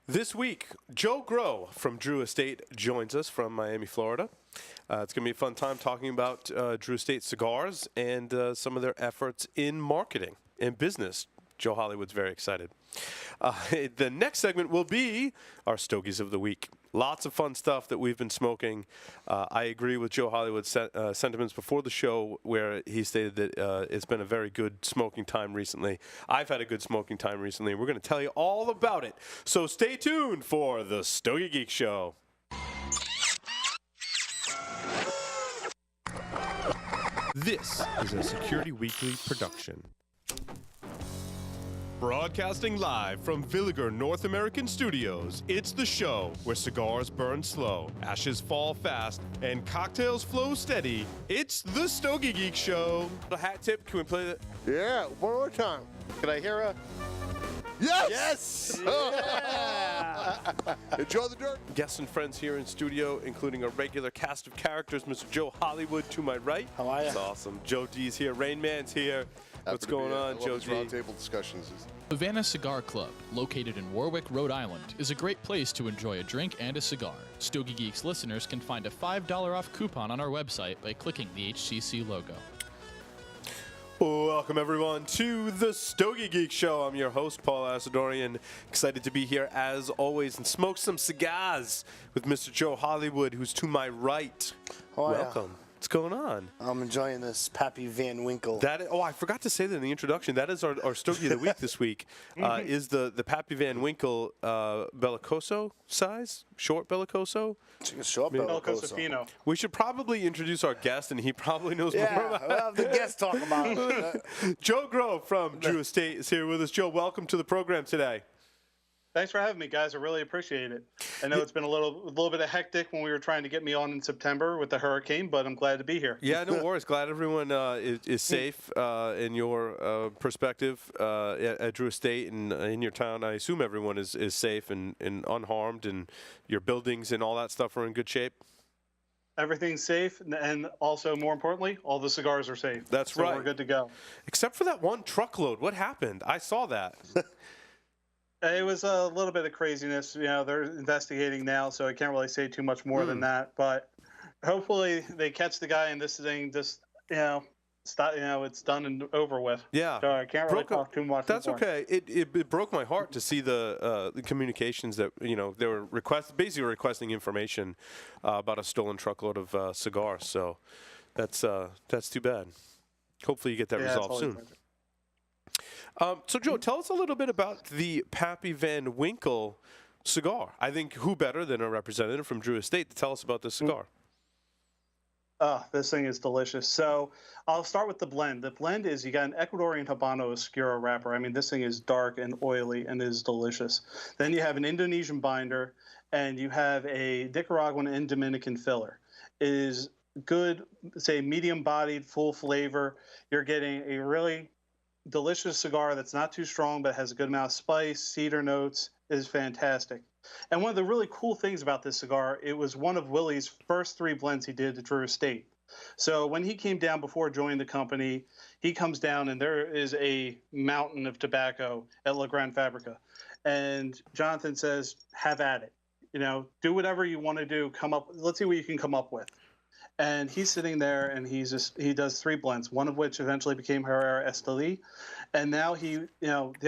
This week, Joe Groh from Drew Estate joins us from Miami, Florida. It's going to be a fun time talking about Drew Estate Cigars and some of their efforts in marketing and business. Joe Hollywood's very excited. The next segment will be our Stogies of the Week. Lots of fun stuff that we've been smoking. I agree with Joe Hollywood's sentiments before the show where he stated that it's been a very good smoking time recently. I've had a good smoking time recently, and we're going to tell you all about it. So stay tuned for the Stogie Geeks Show. This is a Security Weekly production. Broadcasting live from Villiger North American Studios, it's the show where cigars burn slow, ashes fall fast, and cocktails flow steady. It's the Stogie Geeks Show. A hat tip, can we play that? Yeah, one more time. Can I hear a... Yes! Yeah! Enjoy the dirt. Guests and friends here in studio, including a regular cast of characters, Mr. Joe Hollywood to my right. How are you? That's awesome. Joe D's here. Rain Man's here. What's going on, Joe D? Roundtable discussions. Havana Cigar Club, located in Warwick, Rhode Island, is a great place to enjoy a drink and a cigar. Stogie Geeks listeners can find a $5 off coupon on our website by clicking the HCC logo. Welcome, everyone, to the Stogie Geek Show. I'm your host, Paul Asadorian. Excited to be here, as always, and smoke some cigars with Mr. Joe Hollywood, who's to my right. Welcome. What's going on? I'm enjoying this Pappy Van Winkle. I forgot to say that in the introduction. That is our Stogie of the Week this week. Is the Pappy Van Winkle Bellicoso size? Short Bellicoso? Short Bellicoso Fino. We should probably introduce our guest, and he probably knows more about it. We'll have the guest talk about it. Joe Groh from Drew Estate is here with us. Joe, welcome to the program today. Thanks for having me, guys. I really appreciate it. I know it's been a little bit of hectic when we were trying to get me on in September with the hurricane, but I'm glad to be here. Yeah, no worries. Glad everyone is safe in your perspective at Drew Estate and in your town. I assume everyone is safe and unharmed, and your buildings and all that stuff are in good shape. Everything's safe, and also, more importantly, all the cigars are safe. That's right. We're good to go. Except for that one truckload. What happened? I saw that. It was a little bit of craziness. You know, they're investigating now, so I can't really say too much more than that. But hopefully they catch the guy and this thing just, stop, it's done and over with. Yeah. So I can't really talk too much. That's okay. It broke my heart to see the communications that, they were basically requesting information about a stolen truckload of cigars. So that's too bad. Hopefully you get that resolved soon. So, Joe, tell us a little bit about the Pappy Van Winkle cigar. I think who better than a representative from Drew Estate to tell us about this cigar? This thing is delicious. So I'll start with the blend. The blend is you got an Ecuadorian Habano Oscuro wrapper. I mean, this thing is dark and oily and is delicious. Then you have an Indonesian binder, and you have a Nicaraguan and Dominican filler. It is good, say, medium-bodied, full flavor. You're getting a really delicious cigar that's not too strong but has a good amount of spice, cedar notes. Is fantastic. And one of the really cool things about this cigar, it was one of Willie's first 3 blends he did at Drew Estate. So when he came down before joining the company, he comes down and there is a mountain of tobacco at La Gran Fabrica. And Jonathan says, have at it. Do whatever you want to do. Let's see what you can come up with. And he's sitting there, and he does 3 blends, one of which eventually became Herrera Esteli. And now the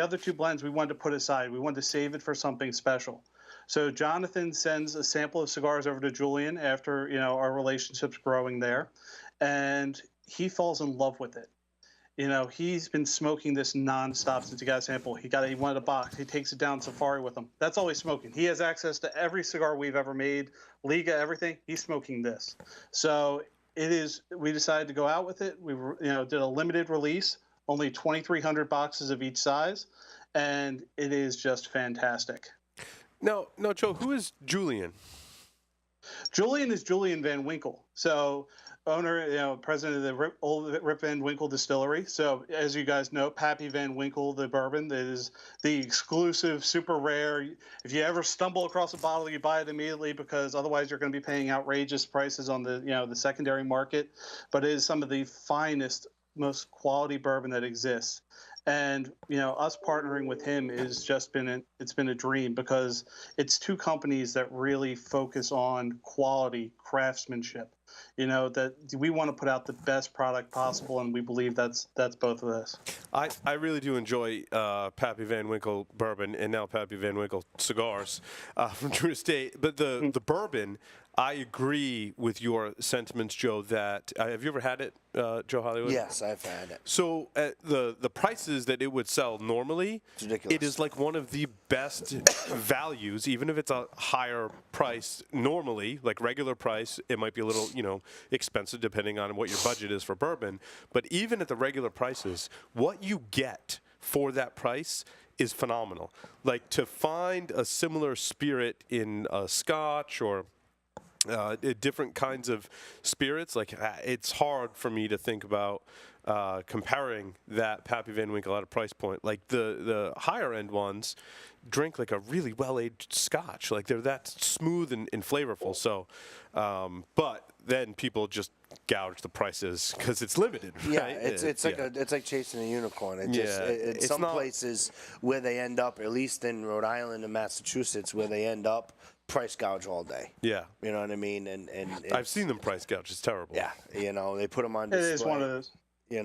other 2 blends we wanted to put aside. We wanted to save it for something special. So Jonathan sends a sample of cigars over to Julian after, our relationship's growing there. And he falls in love with it. He's been smoking this nonstop since he got a sample. He wanted a box. He takes it down safari with him. That's all he's smoking. He has access to every cigar we've ever made, Liga, everything. He's smoking this. So we decided to go out with it. We did a limited release, only 2,300 boxes of each size, and it is just fantastic. No, Joe, who is Julian? Julian is Julian Van Winkle. So owner, president of the old Rip Van Winkle distillery. So as you guys know, Pappy Van Winkle, the bourbon, that is the exclusive, super rare. If you ever stumble across a bottle, you buy it immediately because otherwise you're going to be paying outrageous prices on the secondary market. But it is some of the finest, most quality bourbon that exists. And us partnering with him is just it's been a dream, because it's two companies that really focus on quality craftsmanship. That we want to put out the best product possible, and we believe that's both of us. I really do enjoy Pappy Van Winkle bourbon and now Pappy Van Winkle cigars from Drew Estate. But the bourbon, I agree with your sentiments, Joe. That have you ever had it, Joe Hollywood? Yes, I've had it. So the prices that it would sell normally, It's ridiculous. it is like one of the best values, even if it's a higher price normally, like regular price. It might be a little, expensive depending on what your budget is for bourbon. But even at the regular prices, what you get for that price is phenomenal. Like, to find a similar spirit in a Scotch or different kinds of spirits, like it's hard for me to think about comparing that Pappy Van Winkle at a price point. Like the higher end ones drink like a really well-aged Scotch. Like they're that smooth and flavorful. So, but then people just gouge the prices because it's limited. Yeah, Right? it's like chasing a unicorn. It's Some not- places where they end up, at least in Rhode Island and Massachusetts, where they end up, price gouge all day. Yeah. You know what I mean? And I've seen them price gouge. It's terrible. Yeah, they put them on It display. is one of those. They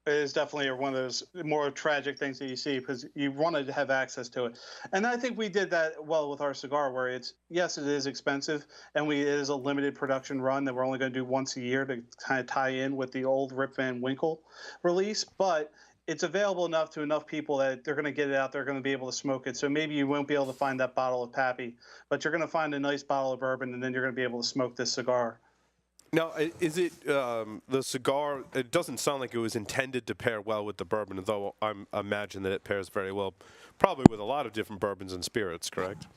It is definitely one of those more tragic things that you see, because you want to have access to it. And I think we did that well with our cigar, where it is expensive, and it is a limited production run that we're only going to do once a year to kind of tie in with the old Rip Van Winkle release. But it's available enough to enough people that they're going to get it out. They're going to be able to smoke it. So maybe you won't be able to find that bottle of Pappy, but you're going to find a nice bottle of bourbon, and then you're going to be able to smoke this cigar. Now, is it the cigar? It doesn't sound like it was intended to pair well with the bourbon, though I imagine that it pairs very well, probably with a lot of different bourbons and spirits. Correct?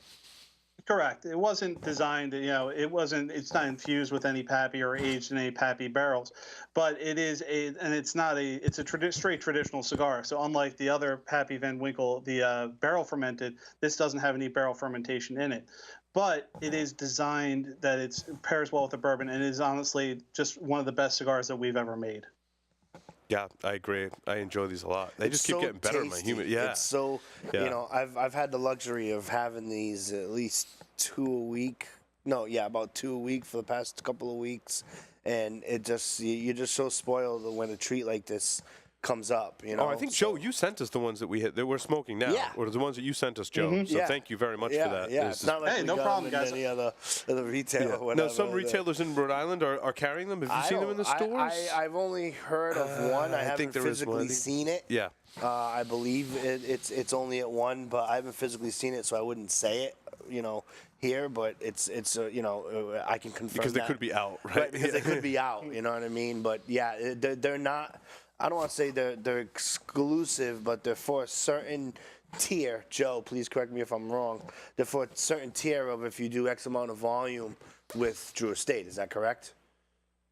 Correct. It wasn't designed, it's not infused with any Pappy or aged in any Pappy barrels, but it's a straight traditional cigar. So unlike the other Pappy Van Winkle, the barrel fermented, this doesn't have any barrel fermentation in it. But it is designed that it pairs well with the bourbon, and it is honestly just one of the best cigars that we've ever made. Yeah, I agree. I enjoy these a lot. They just keep getting better in my humid. Yeah. It's so, I've had the luxury of having these at least 2 a week. No, yeah, about 2 a week for the past couple of weeks. And it just, you're just so spoiled when a treat like this comes up, Oh, I think, Joe, you sent us the ones that we're smoking now. Yeah. Or the ones that you sent us, Joe. Mm-hmm. So Yeah. thank you very much for that. Yeah, This it's is- not like Hey, we no got problem, them in guys. any other retailer or Now, whatever. some retailers in Rhode Island are carrying them. Have you seen them in the stores? I've only heard of one. I haven't think there is physically one. seen it. Yeah. I believe it's only at one, but I haven't physically seen it, so I wouldn't say it, here. But it's I can confirm Because they that. could be out, right? Right, because they could be out. You know what I mean? But yeah, they're not. I don't want to say they're exclusive, but they're for a certain tier. Joe, please correct me if I'm wrong. They're for a certain tier of if you do X amount of volume with Drew Estate. Is that correct?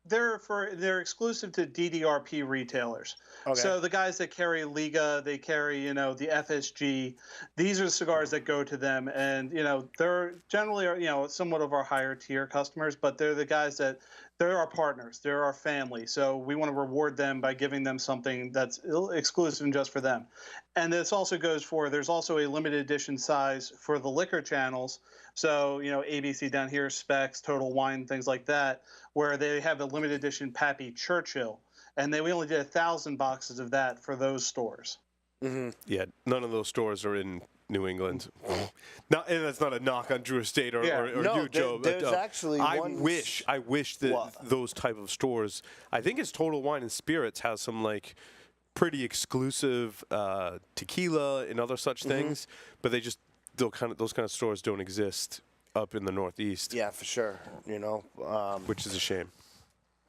They're exclusive to DDRP retailers. Okay. So the guys that carry Liga, they carry the FSG. These are the cigars that go to them, and they're generally somewhat of our higher tier customers, but they're the guys that they're our partners, they're our family. So we want to reward them by giving them something that's exclusive and just for them. And this also goes for, there's also a limited edition size for the liquor channels. So, ABC down here, Specs, Total Wine, things like that, where they have a limited edition Pappy Churchill. And we only did 1,000 boxes of that for those stores. Mm-hmm. Yeah, none of those stores are in New England. And that's not a knock on Drew Estate or No, you, Joe. there's actually I one- wish that What? those type of stores. I think it's Total Wine and Spirits has some like pretty exclusive tequila and other such things, but those kind of stores don't exist up in the Northeast. Yeah, for sure. Which is a shame.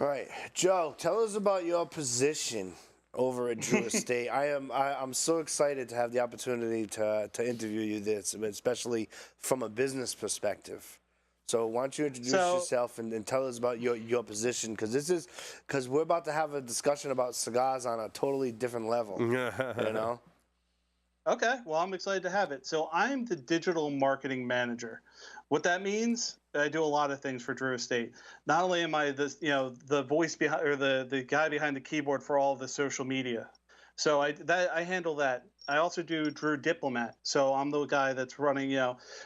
All right, Joe, tell us about your position over at Drew Estate. I'm so excited to have the opportunity to interview you this, especially from a business perspective. So why don't you introduce yourself and tell us about your position, because we're about to have a discussion about cigars on a totally different level. Okay, well, I'm excited to have it. So I'm the digital marketing manager. What that means, I do a lot of things for Drew Estate. Not only am I the voice behind, or the guy behind the keyboard for all of the social media, So I handle that. I also do Drew Diplomat. So I'm the guy that's running,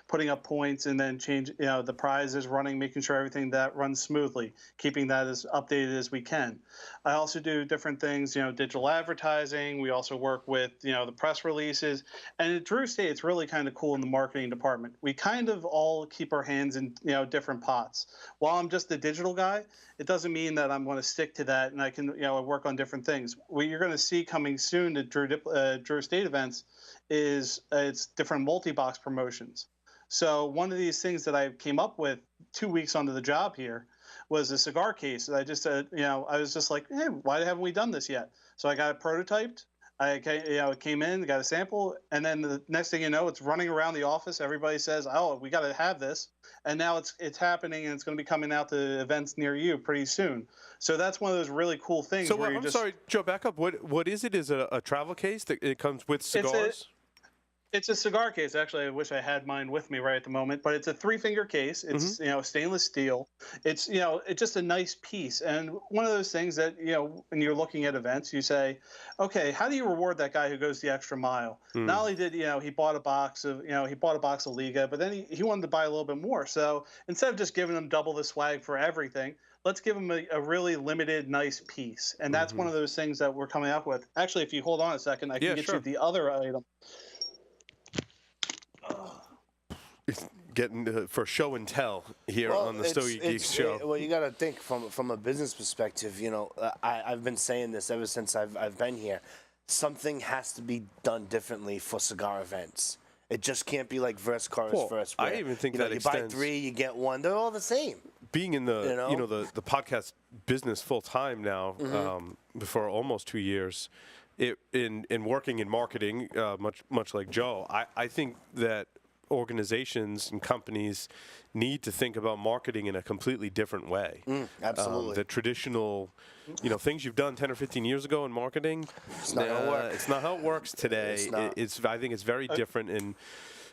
putting up points and then change, the prizes, running, making sure everything that runs smoothly, keeping that as updated as we can. I also do different things, digital advertising. We also work with, the press releases. And at Drew Estate, it's really kind of cool in the marketing department. We kind of all keep our hands in, different pots. While I'm just the digital guy, it doesn't mean that I'm going to stick to that and I can, work on different things. What you're going to see coming soon to Drew Estate events is it's different multi-box promotions. So one of these things that I came up with 2 weeks onto the job here was a cigar case. I just said, I was just like, hey, why haven't we done this yet? So I got it prototyped. It came in, got a sample, and then the next thing you know, it's running around the office. Everybody says, "Oh, we got to have this," and now it's happening, and it's going to be coming out to events near you pretty soon. So that's one of those really cool things. So where I'm sorry, Joe. Back up. What is it? Is it a travel case that it comes with cigars? It's a cigar case. Actually, I wish I had mine with me right at the moment, but it's a 3-finger case. It's, stainless steel. It's, it's just a nice piece. And one of those things that, when you're looking at events, you say, okay, how do you reward that guy who goes the extra mile? Not only did, he bought a box of, Liga, but then he wanted to buy a little bit more. So instead of just giving him double the swag for everything, let's give him a really limited, nice piece. And that's one of those things that we're coming up with. Actually, if you hold on a second, I can get you the other item. Getting for show and tell here on the Stogie Geeks show. Well, you got to think from a business perspective. I've been saying this ever since I've been here. Something has to be done differently for cigar events. It just can't be like Verse Chorus First. Where, I even think that you extends. buy 3, you get 1. They're all the same. Being in the the podcast business full time now, for almost 2 years, in working in marketing, much like Joe, I think that organizations and companies need to think about marketing in a completely different way. Absolutely. The traditional, things you've done 10 or 15 years ago in marketing, it's not how it works. It's not how it works today. I think it's very different. And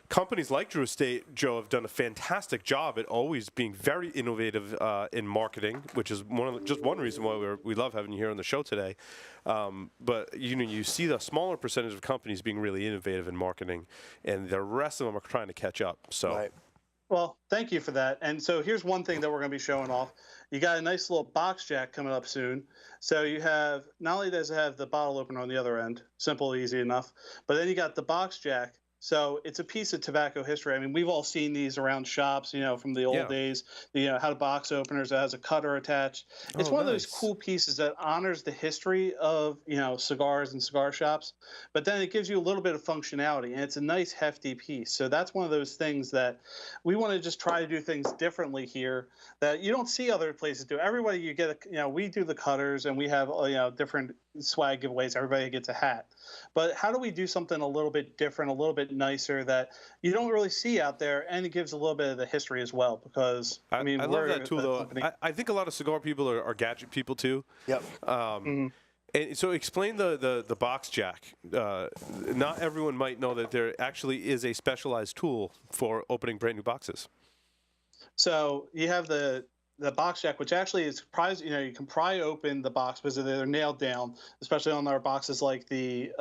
companies like Drew Estate, Joe, have done a fantastic job at always being very innovative in marketing, which is just one reason why we love having you here on the show today. But you see the smaller percentage of companies being really innovative in marketing, and the rest of them are trying to catch up. So, right. Well, thank you for that. And so here's one thing that we're going to be showing off. You got a nice little box jack coming up soon. So you have, not only does it have the bottle opener on the other end, simple, easy enough, but then you got the box jack. So it's a piece of tobacco history. I mean, we've all seen these around shops, from the old days, how to box openers that has a cutter attached. It's one of those cool pieces that honors the history of, cigars and cigar shops, but then it gives you a little bit of functionality, and it's a nice hefty piece. So that's one of those things that we want to just try to do things differently here that you don't see other places do. Everybody, you get, we do the cutters and we have, different swag giveaways. Everybody gets a hat. But how do we do something a little bit different, a little bit nicer that you don't really see out there, and it gives a little bit of the history as well? Because I love that too, though. I think a lot of cigar people are gadget people too. Yep. And so explain the box jack. Not everyone might know that there actually is a specialized tool for opening brand new boxes. So you have the box jack, which actually is you can pry open the box because they're nailed down, especially on our boxes like the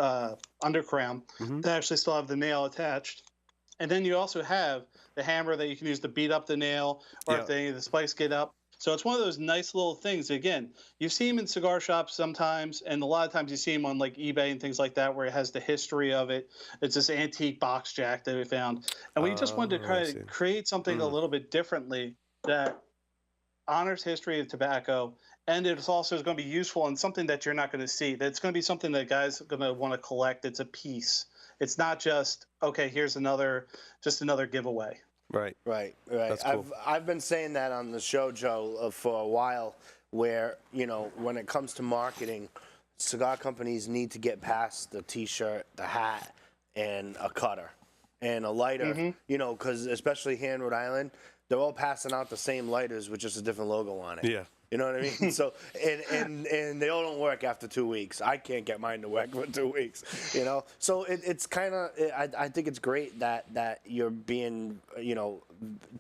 undercrown. They actually still have the nail attached. And then you also have the hammer that you can use to beat up the nail, or if the spikes get up. So it's one of those nice little things. Again, you see them in cigar shops sometimes, and a lot of times you see them on like eBay and things like that, where it has the history of it. It's this antique box jack that we found, and we just wanted to create something a little bit differently that honors history of tobacco, and it's also going to be useful and something that you're not going to see. That's going to be something that guys are going to want to collect. It's a piece. It's not just, okay, here's another giveaway. Right. That's cool. I've been saying that on the show, Joe, for a while, where, when it comes to marketing, cigar companies need to get past the T-shirt, the hat, and a cutter and a lighter, because especially here in Rhode Island, they're all passing out the same lighters with just a different logo on it. Yeah. You know what I mean? So, and they all don't work after 2 weeks. I can't get mine to work for 2 weeks, So it's kind of, I think it's great that you're being,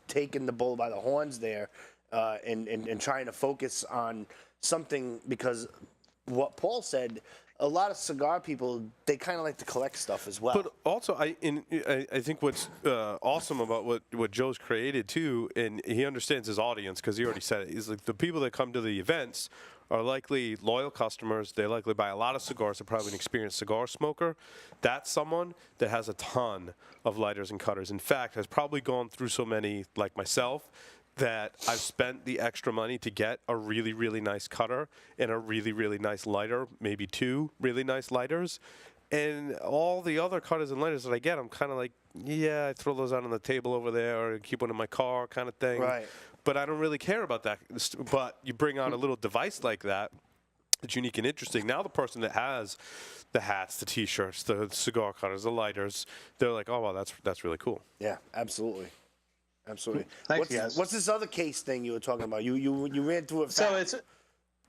taking the bull by the horns there and trying to focus on something, because what Paul said a lot of cigar people, they kind of like to collect stuff as well. But also, I think what's awesome about what Joe's created too, and he understands his audience because he already said it. He's like, the people that come to the events are likely loyal customers. They likely buy a lot of cigars. They're probably an experienced cigar smoker. That's someone that has a ton of lighters and cutters. In fact, has probably gone through so many, like myself, that I've spent the extra money to get a really, really nice cutter and a really, really nice lighter, maybe 2 really nice lighters. And all the other cutters and lighters that I get, I'm kind of like, yeah, I throw those out on the table over there or keep one in my car kind of thing. Right. But I don't really care about that. But you bring out a little device like that, it's unique and interesting. Now the person that has the hats, the T-shirts, the cigar cutters, the lighters, they're like, oh, wow, that's really cool. Yeah, absolutely. Absolutely. Thanks, guys. What's this other case thing you were talking about? You ran through it fast. So it's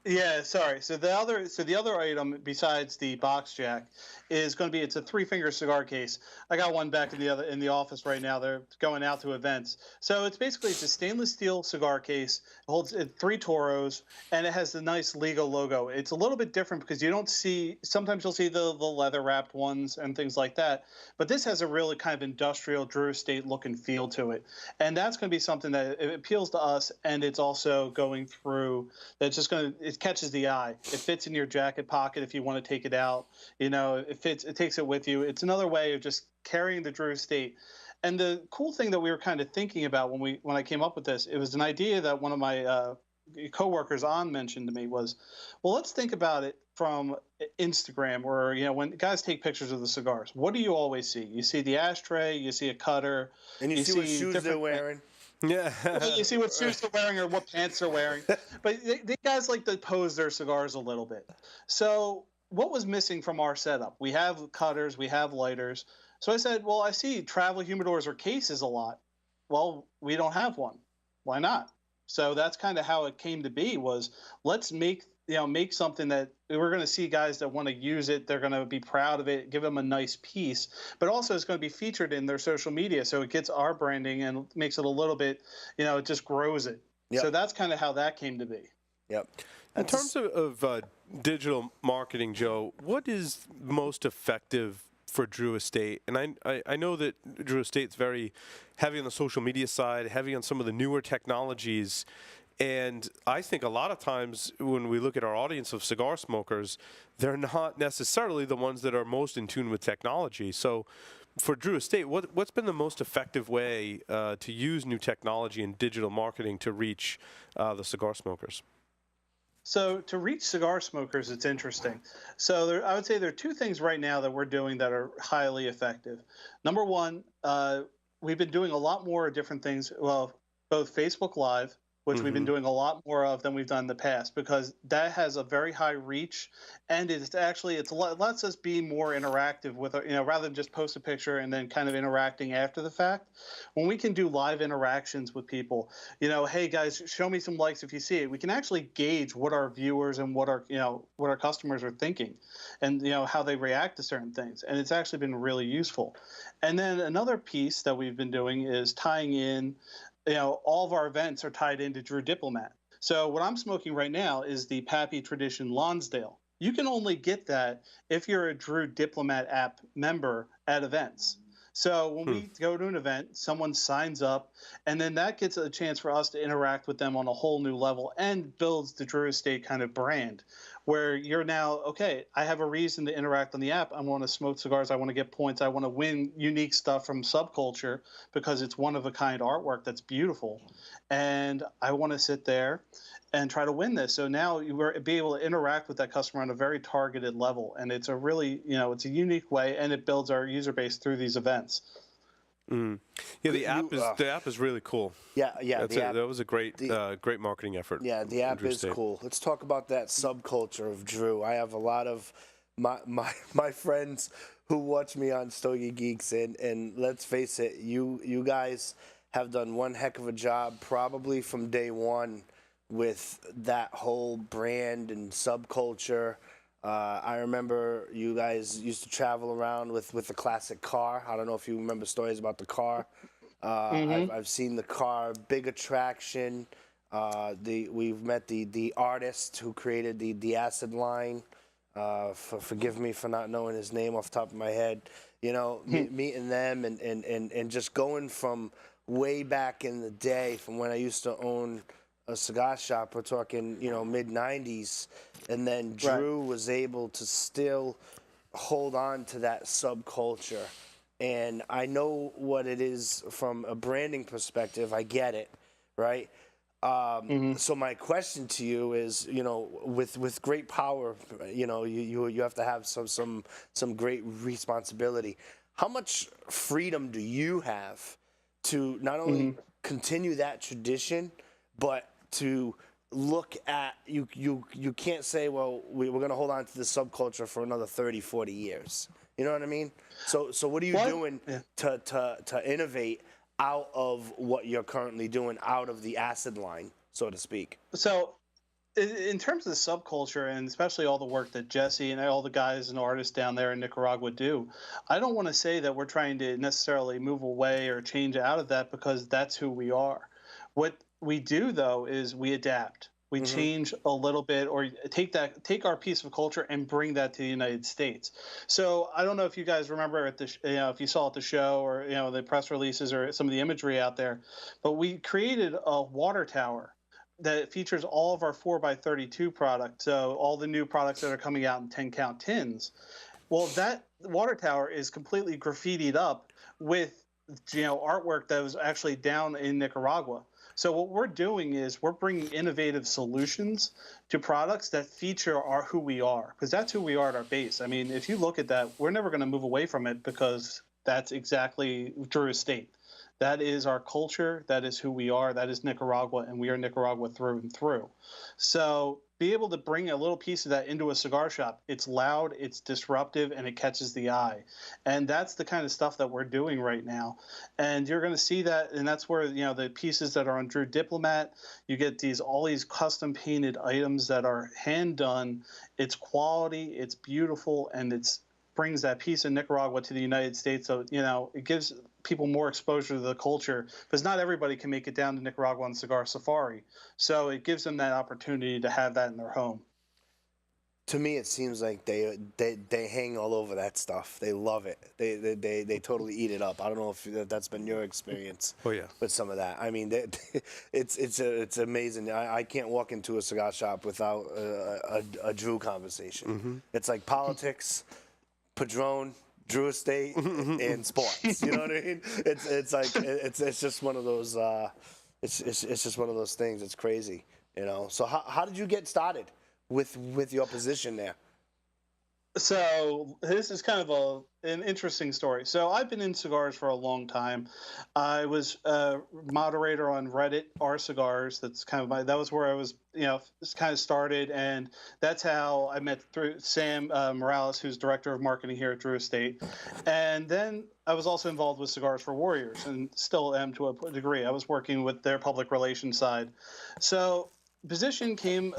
Yeah, sorry. So the other item besides the box jack is going to be, it's a 3-finger cigar case. I got one back in the office right now. They're going out to events. So it's a stainless steel cigar case. It holds 3 Toros, and it has the nice Ligo logo. It's a little bit different because you don't see, sometimes you'll see the leather wrapped ones and things like that. But this has a really kind of industrial Drew Estate look and feel to it. And that's going to be something that it appeals to us, and it's also going through, that's just going to, it catches the eye. It fits in your jacket pocket if you want to take it out. You know, it fits, it takes it with you. It's another way of just carrying the Drew Estate. And the cool thing that we were kind of thinking about when I came up with this, it was an idea that one of my coworkers on mentioned to me was, well, let's think about it from Instagram, or, you know, when guys take pictures of the cigars, what do you always see? You see the ashtray, you see a cutter, and you see what shoes they're wearing. Yeah. You see what shoes they're wearing or what pants they're wearing. But they guys like to pose their cigars a little bit. So what was missing from our setup? We have cutters, we have lighters. So I said, well, I see travel humidors or cases a lot. Well, we don't have one. Why not? So that's kind of how it came to be, was let's make something that we're going to see guys that want to use it. They're going to be proud of it, give them a nice piece, but also it's going to be featured in their social media. So it gets our branding and makes it a little bit, it just grows it. Yep. So that's kind of how that came to be. Yep. In terms of digital marketing, Joe, what is most effective for Drew Estate? And I know that Drew Estate's very heavy on the social media side, heavy on some of the newer technologies. And I think a lot of times when we look at our audience of cigar smokers, they're not necessarily the ones that are most in tune with technology. So for Drew Estate, what's been the most effective way to use new technology and digital marketing to reach the cigar smokers? So to reach cigar smokers, it's interesting. So I would say there are 2 things right now that we're doing that are highly effective. Number one, we've been doing a lot more different things. Well, both Facebook Live, which we've been doing a lot more of than we've done in the past, because that has a very high reach, and it lets us be more interactive with, rather than just post a picture and then kind of interacting after the fact. When we can do live interactions with people, hey guys, show me some likes if you see it. We can actually gauge what our viewers and what our customers are thinking, and how they react to certain things, and it's actually been really useful. And then another piece that we've been doing is tying in. All of our events are tied into Drew Diplomat. So what I'm smoking right now is the Pappy Tradition Lonsdale. You can only get that if you're a Drew Diplomat app member at events. So when we go to an event, someone signs up, and then that gets a chance for us to interact with them on a whole new level and builds the Drew Estate kind of brand, where you're now, okay, I have a reason to interact on the app. I want to smoke cigars. I want to get points. I want to win unique stuff from Subculture because it's one-of-a-kind artwork that's beautiful. And I want to sit there and try to win this. So now you will be able to interact with that customer on a very targeted level. And it's a really, it's a unique way, and it builds our user base through these events. Yeah, the app is really cool. Yeah. That was a great marketing effort. Yeah, the app is cool. Let's talk about that subculture of Drew. I have a lot of my friends who watch me on Stogie Geeks, and let's face it, you guys have done one heck of a job, probably from day one, with that whole brand and subculture. I remember you guys used to travel around with the classic car. I don't know if you remember stories about the car. I've seen the car, big attraction. We've met the artist who created the acid line. Forgive me for not knowing his name off the top of my head. You know, meeting them and just going from way back in the day, from when I used to own a cigar shop. We're talking, you know, mid '90s, and then Drew was able to still hold on to that subculture. And I know what it is from a branding perspective. I get it, right? So my question to you is, you know, with great power, you know, you have to have some great responsibility. How much freedom do you have to not only continue that tradition, but to look at you can't say, well, we're going to hold on to the subculture for another 30, 40 years. You know what I mean? So what are you doing to innovate out of what you're currently doing, out of the acid line, so to speak? So in terms of the subculture, and especially all the work that Jesse and all the guys and artists down there in Nicaragua do, I don't want to say that we're trying to necessarily move away or change out of that, because that's who we are. What we do, though, is we adapt. We change a little bit, or take our piece of culture and bring that to the United States. So I don't know if you guys remember at the if you saw at the show, or the press releases or some of the imagery out there, but we created a water tower that features all of our 4x32 products. So all the new products that are coming out in 10-count tins. Well, that water tower is completely graffitied up with artwork that was actually down in Nicaragua. So what we're doing is we're bringing innovative solutions to products that feature who we are, because that's who we are at our base. I mean, if you look at that, we're never going to move away from it, because that's exactly Drew Estate. That is our culture. That is who we are. That is Nicaragua, and we are Nicaragua through and through. So be able to bring a little piece of that into a cigar shop. It's loud, it's disruptive, and it catches the eye. And that's the kind of stuff that we're doing right now. And you're going to see that, and that's where the pieces that are on Drew Diplomat, you get all these custom painted items that are hand done. It's quality, it's beautiful, and it brings that piece of Nicaragua to the United States. So it gives people more exposure to the culture, because not everybody can make it down to Nicaragua on cigar safari. So it gives them that opportunity to have that in their home. To me, it seems like they hang all over that stuff. They love it. They totally eat it up. I don't know if that's been your experience. Oh yeah, with some of that. I mean, it's amazing. I can't walk into a cigar shop without a Drew conversation. It's like politics, Padron, Drew Estate, and sports. You know what I mean? It's like it's just one of those. It's just one of those things. It's crazy. So how did you get started with your position there? So this is kind of an interesting story. So I've been in cigars for a long time. I was a moderator on Reddit, R Cigars. That's kind of that was where I was, just kind of started, and that's how I met through Sam Morales, who's director of marketing here at Drew Estate. And then I was also involved with Cigars for Warriors, and still am to a degree. I was working with their public relations side. So position came.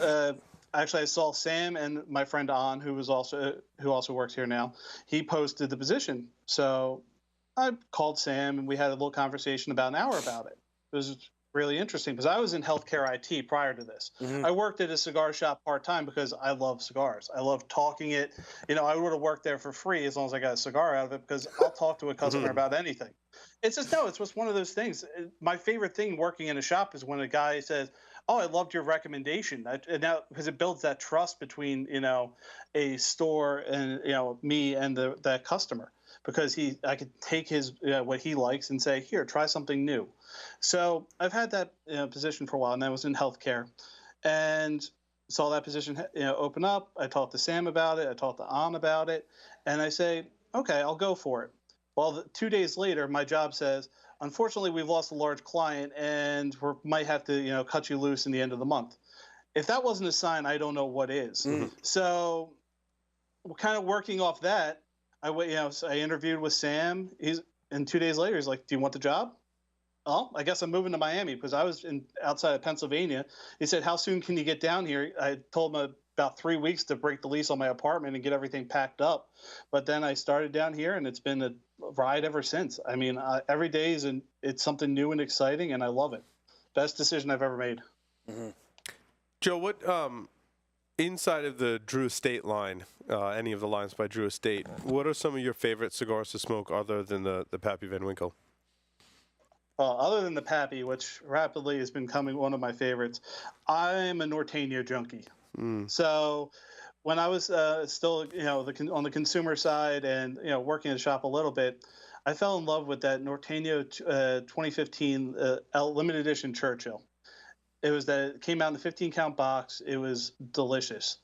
Actually, I saw Sam and my friend An, who also works here now. He posted the position, so I called Sam and we had a little conversation about an hour about it. It was really interesting, because I was in healthcare IT prior to this. I worked at a cigar shop part-time because I love cigars. I love talking it. I would have worked there for free as long as I got a cigar out of it, because I'll talk to a customer about anything. It's just one of those things. My favorite thing working in a shop is when a guy says, "Oh, I loved your recommendation," and now, because it builds that trust between a store and me and that customer, because I could take his what he likes and say, "Here, try something new." So I've had that position for a while, and I was in healthcare, and saw that position open up. I talked to Sam about it. I talked to An about it, and I say, "Okay, I'll go for it." Well, 2 days later, my job says, "Unfortunately, we've lost a large client, and we might have to, cut you loose in the end of the month." If that wasn't a sign, I don't know what is. So, kind of working off that, I interviewed with Sam. And 2 days later, he's like, "Do you want the job?" "Oh, I guess I'm moving to Miami," because I was outside of Pennsylvania. He said, "How soon can you get down here?" I told him about 3 weeks to break the lease on my apartment and get everything packed up. But then I started down here, and it's been a ride ever since. I mean, every day it's something new and exciting, and I love it. Best decision I've ever made. Joe, what inside of the Drew Estate line, any of the lines by Drew Estate, what are some of your favorite cigars to smoke other than the Pappy Van Winkle? Other than the Pappy, which rapidly is becoming one of my favorites, I'm a Norteño junkie. So when I was still, on the consumer side and, working in the shop a little bit, I fell in love with that Norteño 2015 limited edition Churchill. It came out in the 15-count box. It was delicious.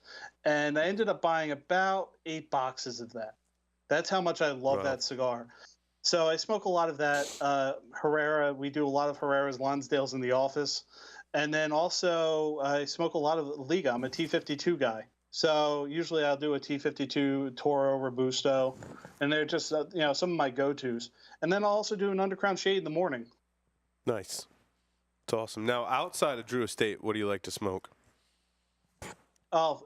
And I ended up buying about 8 boxes of that. That's how much I love that cigar. So I smoke a lot of that. Herrera, we do a lot of Herrera's, Lonsdale's in the office. And then also I smoke a lot of Liga. I'm a T52 guy. So usually I'll do a T52 Toro Robusto. And they're just, some of my go-tos. And then I'll also do an Undercrown Shade in the morning. Nice. It's awesome. Now, outside of Drew Estate, what do you like to smoke? Oh,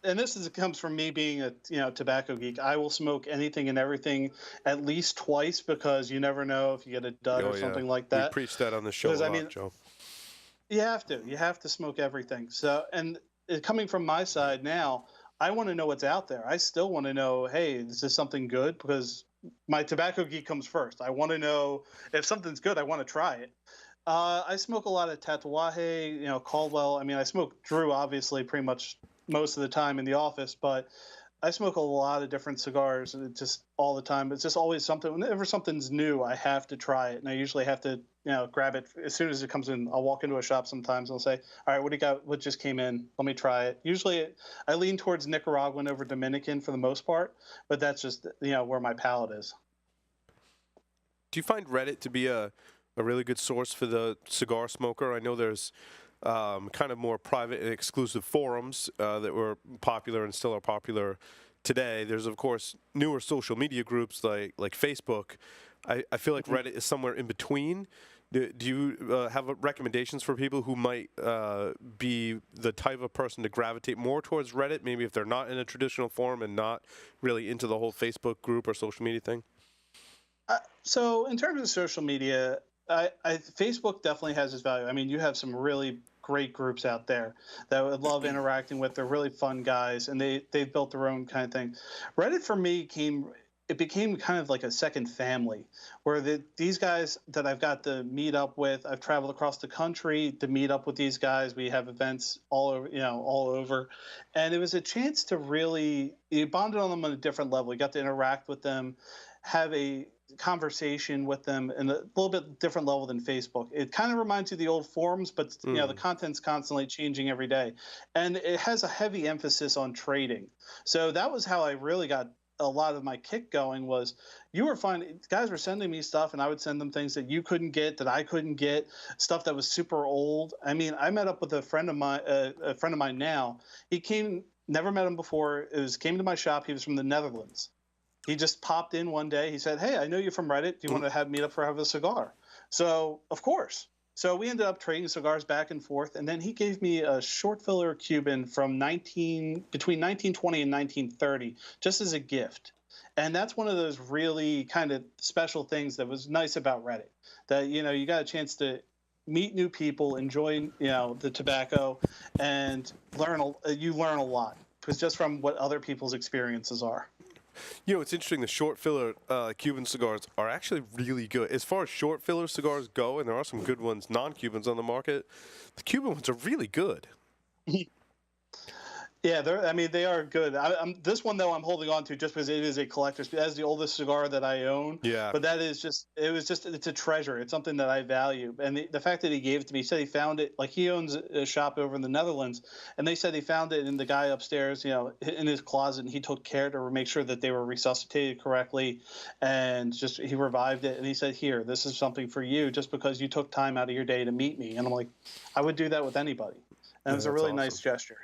and comes from me being a tobacco geek. I will smoke anything and everything at least twice because you never know if you get a dud or something like that. We preach that on the show a lot, Joe. You have to smoke everything. So, and coming from my side now, I want to know what's out there. I still want to know, hey, is this something good? Because my tobacco geek comes first. I want to know if something's good. I want to try it. I smoke a lot of Tatuaje, Caldwell. I mean, I smoke Drew, obviously, pretty much most of the time in the office, but I smoke a lot of different cigars just all the time. It's just always something. Whenever something's new, I have to try it, and I usually have to, grab it as soon as it comes in. I'll walk into a shop sometimes and I'll say, all right, what do you got? What just came in? Let me try it. Usually I lean towards Nicaraguan over Dominican for the most part, but that's just, where my palate is. Do you find Reddit to be a really good source for the cigar smoker? I know there's kind of more private and exclusive forums that were popular and still are popular today. There's, of course, newer social media groups like Facebook. I feel like Reddit is somewhere in between. Do you have recommendations for people who might be the type of person to gravitate more towards Reddit, maybe if they're not in a traditional forum and not really into the whole Facebook group or social media thing? So in terms of social media, Facebook definitely has its value. I mean, you have some really great groups out there that I would love interacting with. They're really fun guys, and they've built their own kind of thing. Reddit for me became kind of like a second family, where these guys that I've got to meet up with, I've traveled across the country to meet up with these guys. We have events all over, and it was a chance to really, you bonded on them on a different level. You got to interact with them, have a conversation with them in a little bit different level than Facebook. It kind of reminds you of the old forums, but the content's constantly changing every day, and it has a heavy emphasis on trading. So that was how I really got a lot of my kick going. Was you were finding guys were sending me stuff, and I would send them things that you couldn't get, that I couldn't get, stuff that was super old. I mean, I met up with a friend of mine now. He never met him before. Came to my shop. He was from the Netherlands. He just popped in one day. He said, hey, I know you're from Reddit. Do you want to meet up for have a cigar? So, of course. So we ended up trading cigars back and forth. And then he gave me a short filler Cuban from between 1920 and 1930, just as a gift. And that's one of those really kind of special things that was nice about Reddit, that, you got a chance to meet new people, enjoy, the tobacco, and you learn a lot, because just from what other people's experiences are. It's interesting. The short filler Cuban cigars are actually really good. As far as short filler cigars go, and there are some good ones, non-Cubans on the market, the Cuban ones are really good. Yeah, they are good. This one, though, I'm holding on to just because it is a collector's. That's the oldest cigar that I own. Yeah. But it's a treasure. It's something that I value. And the fact that he gave it to me, he said he found it, like he owns a shop over in the Netherlands, and they said he found it in the guy upstairs, in his closet, and he took care to make sure that they were resuscitated correctly, and just he revived it. And he said, here, this is something for you, just because you took time out of your day to meet me. And I'm like, I would do that with anybody. And it was a really nice gesture.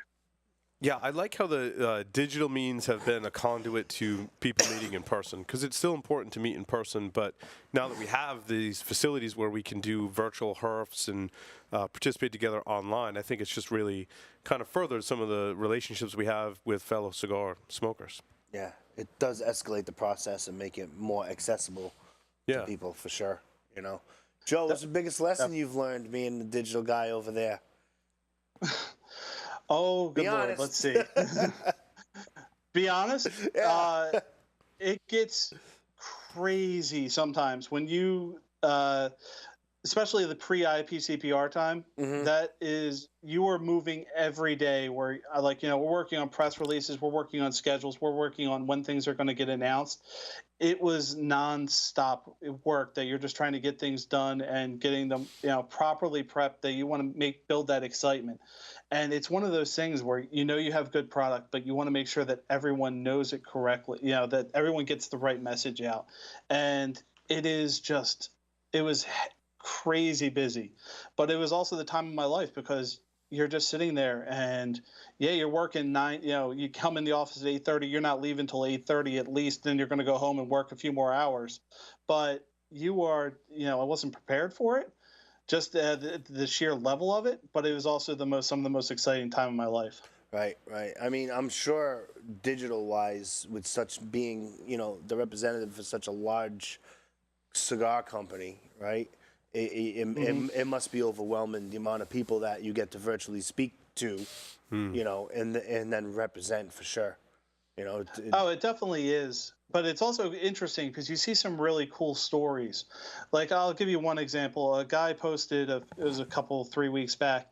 Yeah, I like how the digital means have been a conduit to people meeting in person, because it's still important to meet in person. But now that we have these facilities where we can do virtual herfs and participate together online, I think it's just really kind of furthered some of the relationships we have with fellow cigar smokers. Yeah, it does escalate the process and make it more accessible to people, for sure. Joe, what's the biggest lesson you've learned being the digital guy over there? Oh, good Be Lord. honest. Let's see. Be honest. Yeah. It gets crazy sometimes when you, especially the pre-IPCPR time. Mhm. That is, you are moving every day. Where we're working on press releases, we're working on schedules, we're working on when things are going to get announced. It was nonstop work that you're just trying to get things done and getting them, properly prepped. That you want to build that excitement. And it's one of those things where you have good product, but you want to make sure that everyone knows it correctly. That everyone gets the right message out. And it was crazy busy, but it was also the time of my life because you're just sitting there and you're working 9. You come in the office at 8:30. You're not leaving till 8:30 at least. Then you're going to go home and work a few more hours. But you are, I wasn't prepared for it. Just the sheer level of it, but it was also some of the most exciting time of my life. Right. I mean, I'm sure digital-wise, with such being, the representative for such a large cigar company, right? It must be overwhelming, the amount of people that you get to virtually speak to, and then represent for sure. It definitely is. But it's also interesting because you see some really cool stories. Like, I'll give you one example. A guy posted, it was 3 weeks back.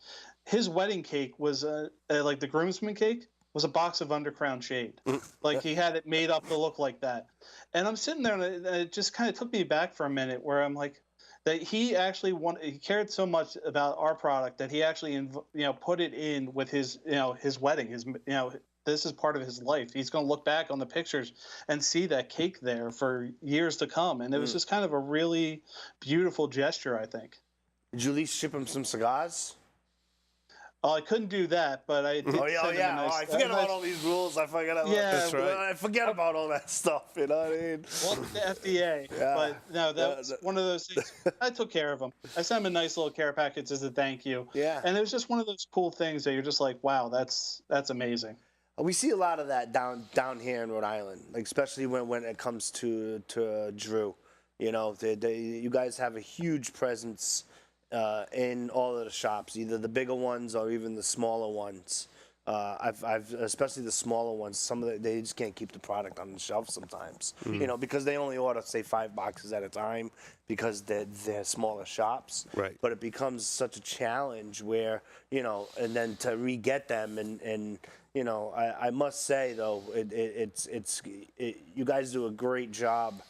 His wedding cake was like the groomsman cake was a box of Undercrown Shade. Like, he had it made up to look like that. And I'm sitting there and it just kind of took me back for a minute where I'm like, that he actually he cared so much about our product that he actually put it in with his his wedding, this is part of his life. He's going to look back on the pictures and see that cake there for years to come. And it was just kind of a really beautiful gesture, I think. Did you at least ship him some cigars? I couldn't do that, but I did. I forget about all these rules. I forget about That's right. I forget about all that stuff. You know what I mean? Well, the FDA. Yeah. But no, that was one of those things. I took care of him. I sent him a nice little care package as a thank you. Yeah. And it was just one of those cool things that you're just like, wow, that's amazing. We see a lot of that down here in Rhode Island, like especially when it comes to Drew. You guys have a huge presence in all of the shops, either the bigger ones or even the smaller ones. I've especially the smaller ones. They just can't keep the product on the shelf sometimes, because they only order say 5 boxes at a time because they're smaller shops. Right. But it becomes such a challenge where and then to re-get them and I must say though you guys do a great job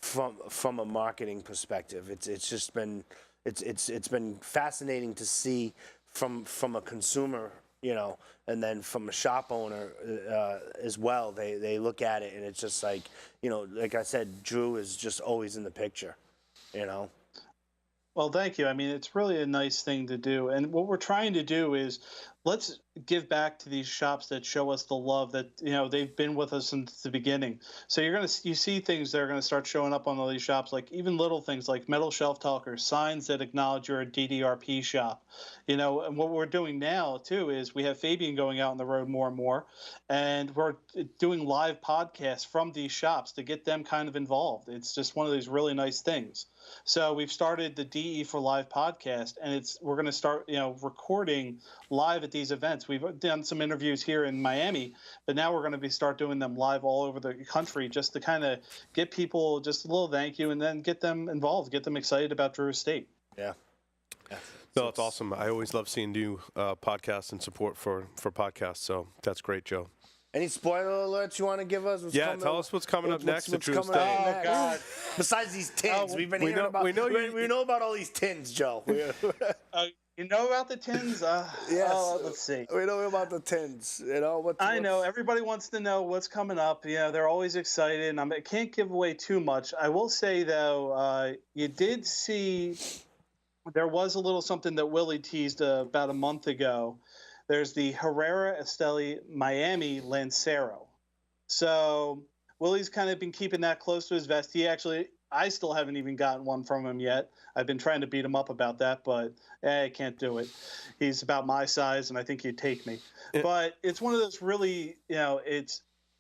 from a marketing perspective. It's been fascinating to see from a consumer, and then from a shop owner as well. They look at it and it's just like, like I said, Drew is just always in the picture, Well, thank you. I mean, it's really a nice thing to do. And what we're trying to do is let's give back to these shops that show us the love that, they've been with us since the beginning. So you see things that are going to start showing up on all these shops, like even little things like metal shelf talkers, signs that acknowledge you're a DDRP shop. And what we're doing now, too, is we have Fabian going out on the road more and more, and we're doing live podcasts from these shops to get them kind of involved. It's just one of these really nice things. So we've started the DE for Live podcast, and we're going to start, recording live at these events. We've done some interviews here in Miami, but now we're going to start doing them live all over the country just to kind of get people just a little thank you and then get them involved, get them excited about Drew Estate. Yeah. No, it's awesome. I always love seeing new podcasts and support for podcasts. So that's great, Joe. Any spoiler alerts you want to give us? Tell us what's coming up next at Drew coming Estate. up Oh, next. God. Besides these tins, we've been hearing about. we know about all these tins, Joe. You know about the tins? Yes. Let's see. We know about the tins. I know everybody wants to know what's coming up. They're always excited. And I can't give away too much. I will say though, you did see there was a little something that Willie teased about a month ago. There's the Herrera Esteli Miami Lancero. So Willie's kind of been keeping that close to his vest. I still haven't even gotten one from him yet. I've been trying to beat him up about that, but I can't do it. He's about my size, and I think he'd take me. But it's one of those really,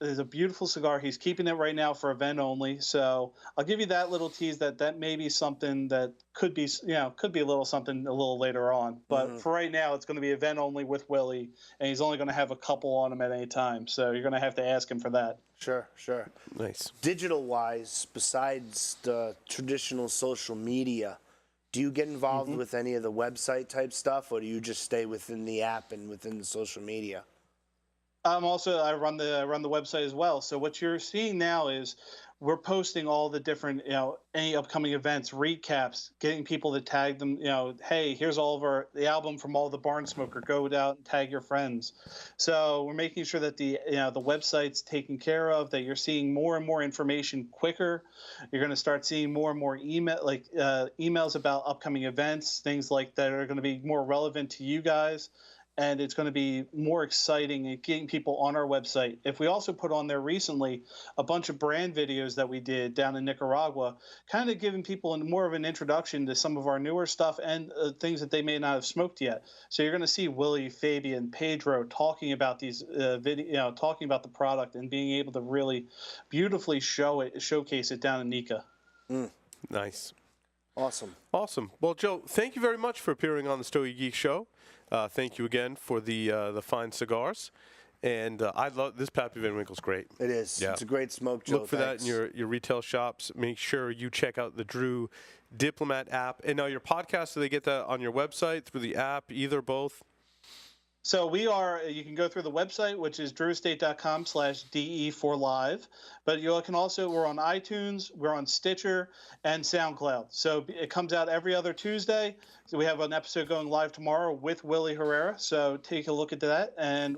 is a beautiful cigar. He's keeping it right now for event only. So I'll give you that little tease that may be something that could be, could be a little something a little later on. But for right now, it's going to be event only with Willie, and he's only going to have a couple on him at any time. So you're going to have to ask him for that. Sure. Nice. Digital-wise, besides the traditional social media, do you get involved with any of the website type stuff, or do you just stay within the app and within the social media? I run the website as well. So what you're seeing now is we're posting all the different, any upcoming events, recaps, getting people to tag them, hey, here's all of the album from all the Barn Smoker, go out and tag your friends. So we're making sure that the website's taken care of, that you're seeing more and more information quicker. You're going to start seeing more and more emails about upcoming events, things like that are going to be more relevant to you guys. And it's going to be more exciting and getting people on our website. If we also put on there recently a bunch of brand videos that we did down in Nicaragua, kind of giving people more of an introduction to some of our newer stuff and things that they may not have smoked yet. So you're going to see Willie, Fabian, Pedro talking about these talking about the product and being able to really beautifully showcase it down in Nica. Nice. Awesome. Well, Joe, thank you very much for appearing on the Stogie Geeks show. Thank you again for the fine cigars. And I love this Pappy Van Winkle's great. It is. Yeah. It's a great smoke, Joe. Look for that in your retail shops. Make sure you check out the Drew Diplomat app. And now your podcast, do they get that on your website, through the app, either, both? So you can go through the website, which is drewestate.com/DE4live. But you can also, we're on iTunes, we're on Stitcher, and SoundCloud. So it comes out every other Tuesday. So we have an episode going live tomorrow with Willie Herrera. So take a look at that. And,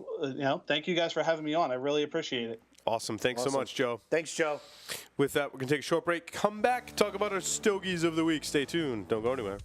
thank you guys for having me on. I really appreciate it. Awesome. Thanks so much, Joe. Thanks, Joe. With that, we're going to take a short break. Come back, talk about our Stogies of the week. Stay tuned. Don't go anywhere.